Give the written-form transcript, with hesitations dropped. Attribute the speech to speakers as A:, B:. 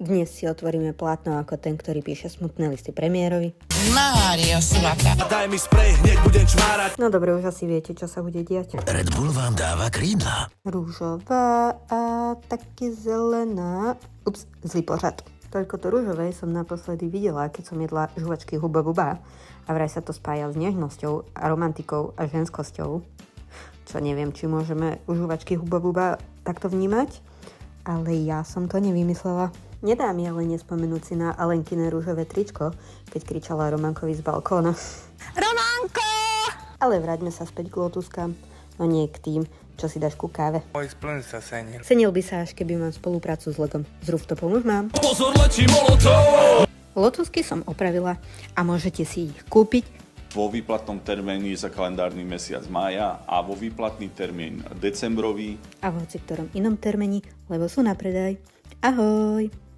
A: Dnes si otvoríme plátno ako ten, ktorý píše smutné listy premiérovi.
B: Mária svata.
C: Daj mi sprej, hneď budem čmárať.
A: No dobre, už asi viete, čo sa bude diať.
D: Red Bull vám dáva krídla.
A: Rúžová a taky zelená. Ups, zlý pořad. Toľko to rúžovej som naposledy videla, keď som jedla žuvačky Hubba Bubba. A vraj sa to spája s nežnosťou a romantikou a ženskosťou. Čo neviem, či môžeme u žuvačky Hubba Bubba takto vnímať, ale ja som to nevymyslela. Nedá mi ale nespomenúť si na Alenkine rúžové tričko, keď kričala Romankovi z balkóna.
B: Románko!
A: Ale vráťme sa späť k lotuskám, no nie k tým, čo si dáš ku káve.
E: Môj spln sa senil.
A: Senil by sa, až keby mám spoluprácu s Legom. Z rooftopom už mám.
C: Pozor, letí molotov!
A: Lotusky som opravila a môžete si ich kúpiť.
F: Vo výplatnom termíne za kalendárny mesiac mája a vo výplatný termín decembrový.
A: A v hoci ktorom inom termíni, lebo sú na predaj. Ahoj!